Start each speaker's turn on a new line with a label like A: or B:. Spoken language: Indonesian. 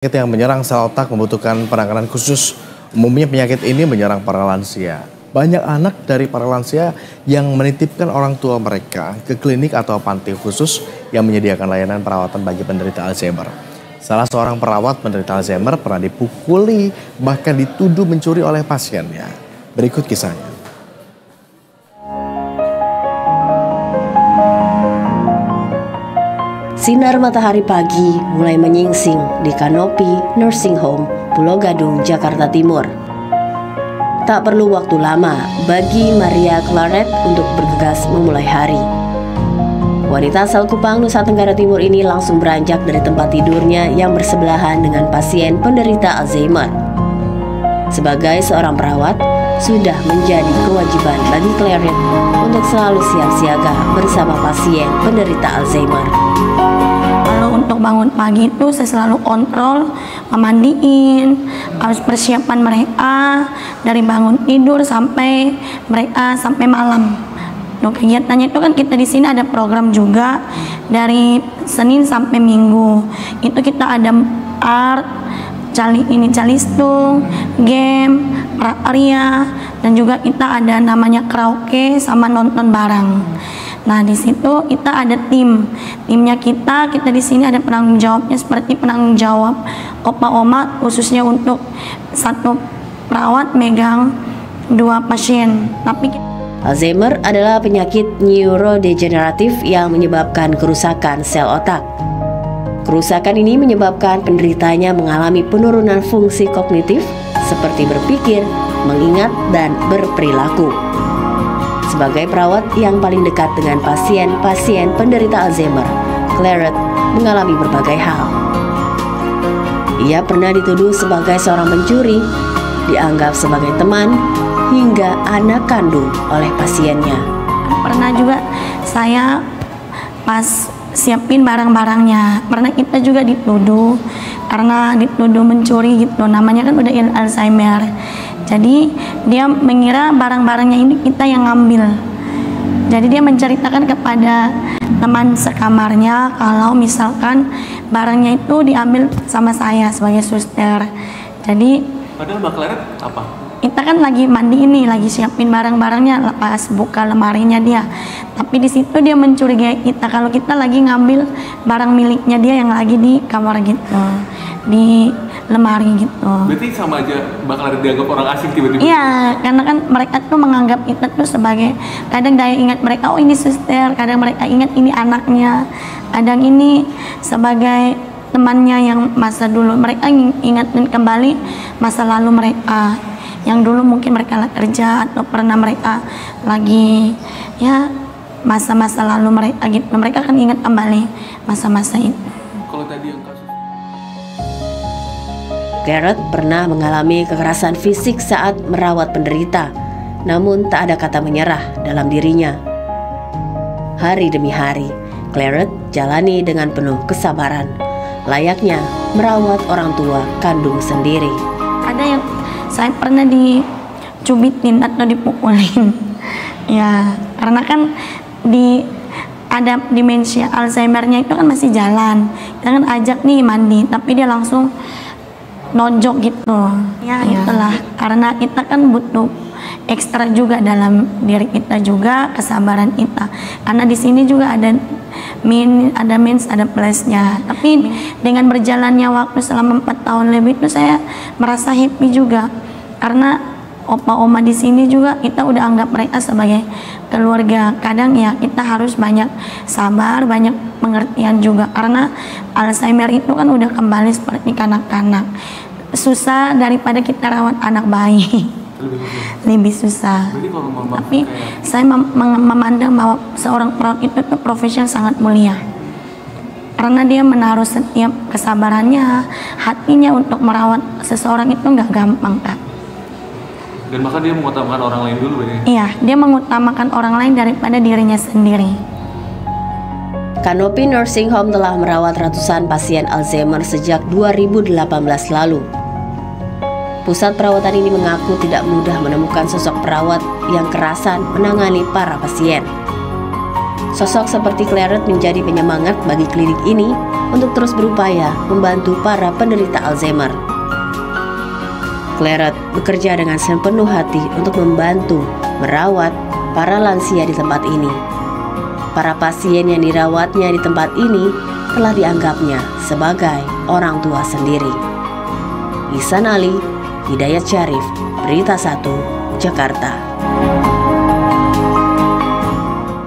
A: Penyakit yang menyerang sel otak membutuhkan penanganan khusus. Umumnya penyakit ini menyerang para lansia. Banyak anak dari para lansia yang menitipkan orang tua mereka ke klinik atau panti khusus yang menyediakan layanan perawatan bagi penderita Alzheimer. Salah seorang perawat penderita Alzheimer pernah dipukuli bahkan dituduh mencuri oleh pasiennya. Berikut kisahnya.
B: Sinar matahari pagi mulai menyingsing di Kanopi Nursing Home, Pulau Gadung, Jakarta Timur. Tak perlu waktu lama bagi Maria Claret untuk bergegas memulai hari. Wanita asal Kupang, Nusa Tenggara Timur ini langsung beranjak dari tempat tidurnya yang bersebelahan dengan pasien penderita Alzheimer. Sebagai seorang perawat, sudah menjadi kewajiban bagi Claret untuk selalu siap siaga bersama pasien penderita Alzheimer.
C: Kalau untuk bangun pagi itu saya selalu kontrol, memandiin, harus persiapan mereka dari bangun tidur sampai mereka sampai malam. Untuk kegiatannya itu kan kita di sini ada program juga dari Senin sampai Minggu. Itu kita ada art, calistung, game, prakarya, dan juga kita ada namanya karaoke sama nonton bareng. Nah, di situ kita ada timnya kita di sini ada penanggung jawabnya seperti penanggung jawab opa-oma, khususnya untuk satu perawat megang 2 pasien.
B: Alzheimer adalah penyakit neurodegeneratif yang menyebabkan kerusakan sel otak. Kerusakan ini menyebabkan penderitanya mengalami penurunan fungsi kognitif seperti berpikir, mengingat, dan berperilaku. Sebagai perawat yang paling dekat dengan pasien-pasien penderita Alzheimer, Claret mengalami berbagai hal. Ia pernah dituduh sebagai seorang pencuri, dianggap sebagai teman, hingga anak kandung oleh pasiennya.
C: Pernah juga saya pas siapin barang-barangnya, pernah kita juga dituduh karena dituduh mencuri gitu, namanya kan udah Alzheimer. Jadi dia mengira barang-barangnya ini kita yang ngambil. Jadi dia menceritakan kepada teman sekamarnya kalau misalkan barangnya itu diambil sama saya sebagai suster. Jadi
D: padahal Mbak Claret apa?
C: Kita kan lagi mandi ini, lagi siapin barang-barangnya, pas buka lemarinya dia. Tapi di situ dia mencurigai kita kalau kita lagi ngambil barang miliknya dia yang lagi di kamar gitu, di lemari gitu.
D: Berarti sama aja Mbak Claret dianggap orang asing tiba-tiba?
C: Iya, karena kan mereka tuh menganggap kita tuh sebagai, kadang daya ingat mereka, oh ini suster, kadang mereka ingat ini anaknya, kadang ini sebagai temannya yang masa dulu. Mereka ingatin kembali masa lalu mereka yang dulu mungkin mereka kerja atau pernah mereka lagi ya masa-masa lalu mereka gitu. Mereka kan ingat kembali masa-masa itu.
D: Kalau tadi yang kasus
B: Claret pernah mengalami kekerasan fisik saat merawat penderita, namun tak ada kata menyerah dalam dirinya. Hari demi hari, Claret jalani dengan penuh kesabaran, layaknya merawat orang tua kandung sendiri.
C: Ada yang saya pernah dicubitin atau dipukulin, ya karena kan ada demensia Alzheimer-nya itu kan masih jalan. Kita kan ajak nih mandi, tapi dia langsung nonjok gitu. Ya itulah, karena kita kan butuh ekstra juga dalam diri kita juga, kesabaran kita. Karena di sini juga ada minus, ada plusnya. Tapi dengan berjalannya waktu selama 4 tahun lebih itu saya merasa happy juga. Karena opa-oma di sini juga kita udah anggap mereka sebagai keluarga. Kadang ya kita harus banyak sabar, banyak pengertian juga. Karena Alzheimer itu kan udah kembali seperti kanak-kanak. Susah daripada kita rawat anak bayi. Lebih susah. Tapi saya memandang bahwa seorang perawat itu tuh profesi yang sangat mulia, karena dia menaruh setiap kesabarannya, hatinya untuk merawat seseorang itu nggak gampang, Kak.
D: Dan bahkan dia mengutamakan orang lain dulu ya?
C: Iya, dia mengutamakan orang lain daripada dirinya sendiri.
B: Kanopi Nursing Home telah merawat ratusan pasien Alzheimer sejak 2018 lalu. Pusat perawatan ini mengaku tidak mudah menemukan sosok perawat yang kerasan menangani para pasien. Sosok seperti Claret menjadi penyemangat bagi klinik ini untuk terus berupaya membantu para penderita Alzheimer. Claret bekerja dengan sepenuh hati untuk membantu merawat para lansia di tempat ini. Para pasien yang dirawatnya di tempat ini telah dianggapnya sebagai orang tua sendiri. Ihsan Ali, Hidayat Syarif, Berita 1, Jakarta.